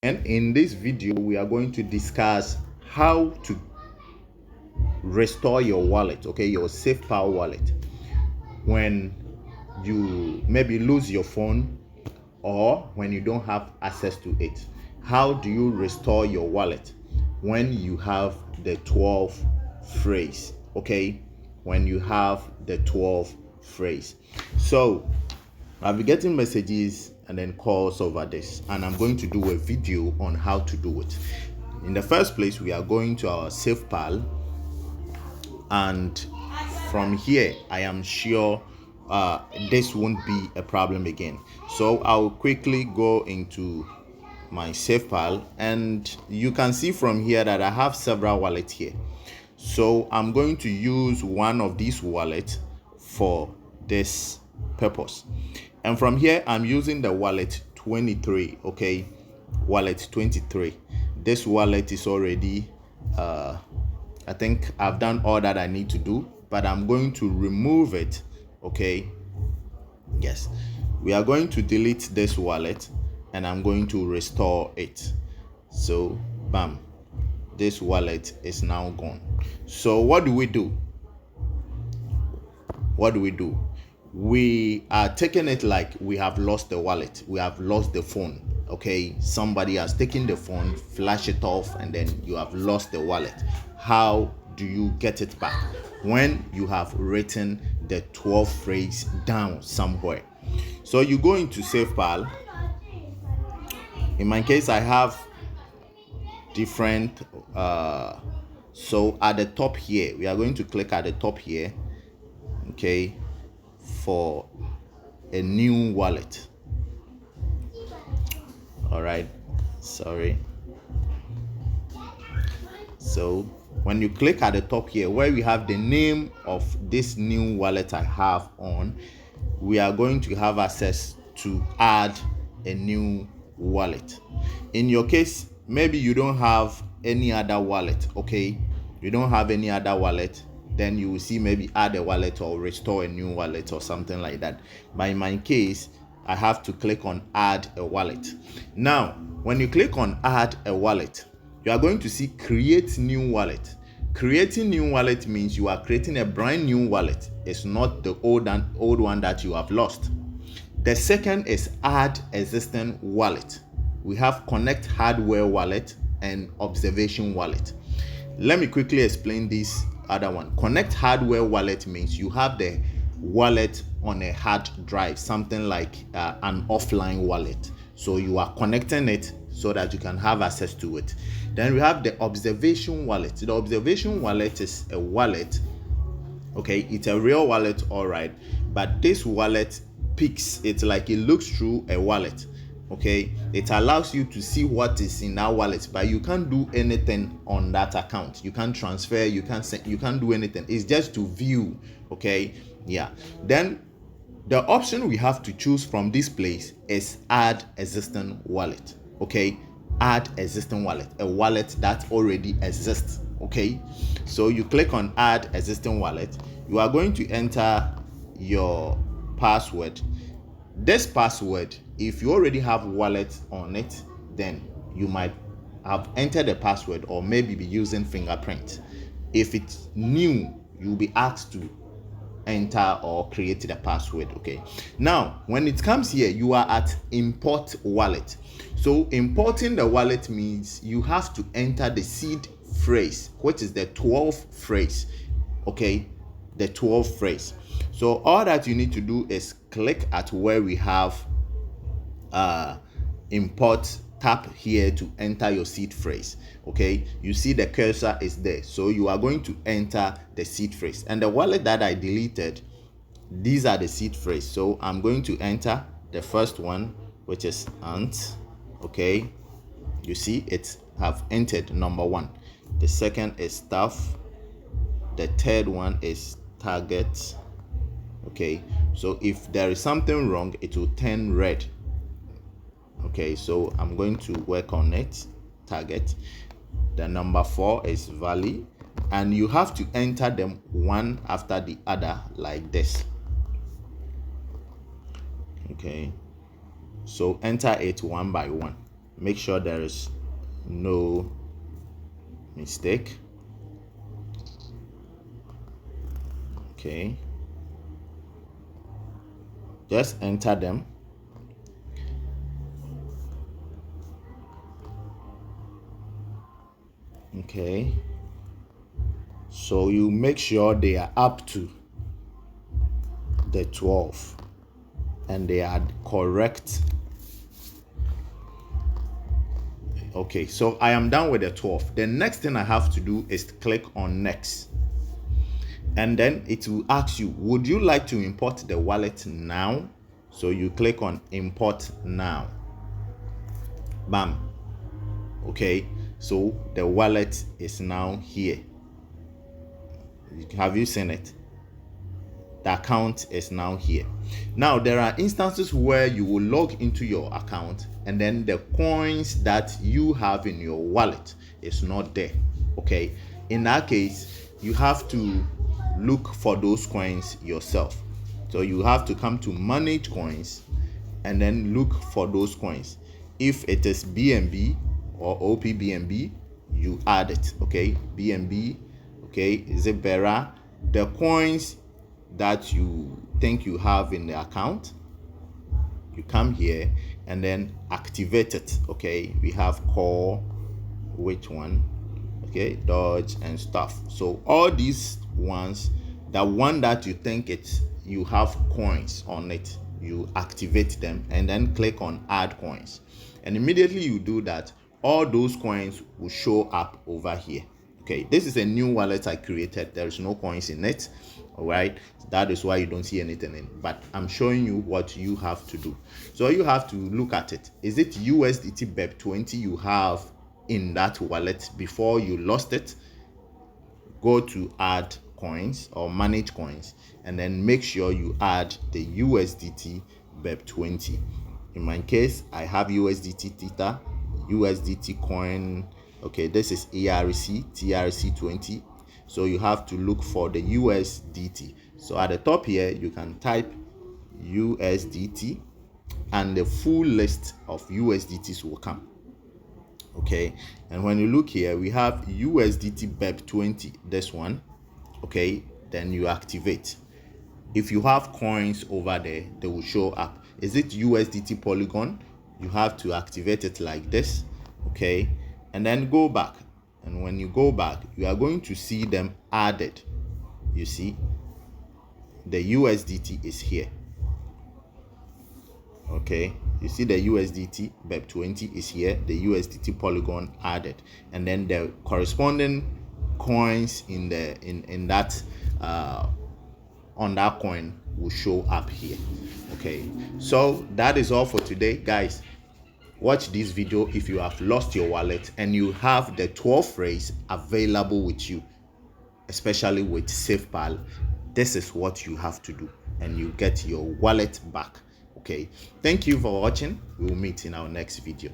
And in this video, we are going to discuss how to restore your wallet, okay, your Safepal wallet, when you maybe lose your phone or when you don't have access to it. How do you restore your wallet when you have the 12 phrase? Okay, when you have the 12 phrase. So I'll be getting messages and then calls over this, and I'm going to do a video on how to do it. In the first place, we are going to our Safepal, and from here I am sure this won't be a problem again. So I'll quickly go into my Safepal, and you can see from here that I have several wallets here. So I'm going to use one of these wallets for this purpose, and from here I'm using the wallet 23. Okay, wallet 23. This wallet is already I think I've done all that I need to do, but I'm going to remove it. Okay, yes, we are going to delete this wallet and I'm going to restore it. So bam, this wallet is now gone. So what do? We are taking it like we have lost the wallet, we have lost the phone. Okay, somebody has taken the phone, flash it off, and then you have lost the wallet. How do you get it back? When you have written the 12 phrase down somewhere. So you go into Safepal. In my case, I have different so at the top here, we are going to click at the top here, okay, for a new wallet. All right, sorry. So when you click at the top here where we have the name of this new wallet I have on, we are going to have access to add a new wallet. In your case, maybe you don't have any other wallet. Okay, you don't have any other wallet, then you will see maybe add a wallet or restore a new wallet or something like that. But in my case, I have to click on add a wallet. Now when you click on add a wallet, you are going to see create new wallet. Creating new wallet means you are creating a brand new wallet. It's not the old one that you have lost. The second is add existing wallet. We have connect hardware wallet and observation wallet. Let me quickly explain this other one. Connect hardware wallet means you have the wallet on a hard drive, something like an offline wallet. So you are connecting it so that you can have access to it. Then we have the observation wallet. The observation wallet is a wallet. Okay, it's a real wallet, all right, but this wallet picks it, like it looks through a wallet. Okay, it allows you to see what is in that wallet, but you can't do anything on that account. You can't transfer, you can't send, you can't do anything. It's just to view. Okay, yeah. Then the option we have to choose from this place is add existing wallet. Okay, add existing wallet, a wallet that already exists. Okay, so you click on add existing wallet. You are going to enter your password. This password, if you already have wallet on it, then you might have entered the password or maybe be using fingerprint. If it's new, you'll be asked to enter or create the password. Okay, now when it comes here, you are at import wallet. So importing the wallet means you have to enter the seed phrase, which is the 12 phrase. Okay, the 12 phrase. So all that you need to do is click at where we have import, tap here to enter your seed phrase. Okay, you see the cursor is there, so you are going to enter the seed phrase. And the wallet that I deleted, these are the seed phrase. So I'm going to enter the first one, which is ant. Okay, you see it have entered number 1. The second is staff. The third one is target. Okay, so if there is something wrong, it will turn red. Okay, so I'm going to work on it. Target. The number 4 is valley, and you have to enter them one after the other like this. Okay, so enter it one by one. make sure there is no mistake. Okay, just enter them. Okay, so you make sure they are up to the 12 and they are correct. Okay, so I am done with the 12. The next thing I have to do is click on next, and then it will ask you, would you like to import the wallet now? So you click on import now. Bam. Okay, so the wallet is now here. Have you seen it? The account is now here. Now there are instances where you will log into your account and then the coins that you have in your wallet is not there. Okay, in that case you have to look for those coins yourself. So you have to come to manage coins and then look for those coins. If it is BNB or OPBNB, you add it. Okay, BNB, okay, is it better? The coins that you think you have in the account, you come here and then activate it. Okay, we have core, which one, okay, dodge and stuff. So all these ones, the one that you think you have coins on it, you activate them and then click on add coins, and immediately you do that, all those coins will show up over here. Okay, this is a new wallet I created. There is no coins in it. All right, that is why you don't see anything in, but I'm showing you what you have to do. So you have to look at it. Is it USDT BEP20 you have in that wallet before you lost it? Go to add coins or manage coins and then make sure you add the USDT BEP20. In my case, I have USDT Theta, USDT coin. Okay, this is ERC TRC20. So you have to look for the USDT. So at the top here, you can type USDT and the full list of USDTs will come. Okay, and when you look here, we have USDT BEP20, this one. Okay, then you activate. If you have coins over there, they will show up. Is it USDT Polygon? You have to activate it like this. Okay, and then go back. And when you go back, you are going to see them added. You see, the USDT is here. Okay, you see the USDT BEP20 is here, the USDT Polygon added, and then the corresponding coins in that on that coin will show up here. Okay, so that is all for today, guys. Watch this video if you have lost your wallet and you have the 12 phrase available with you, especially with Safepal. This is what you have to do and you get your wallet back. Okay, thank you for watching. We will meet in our next video.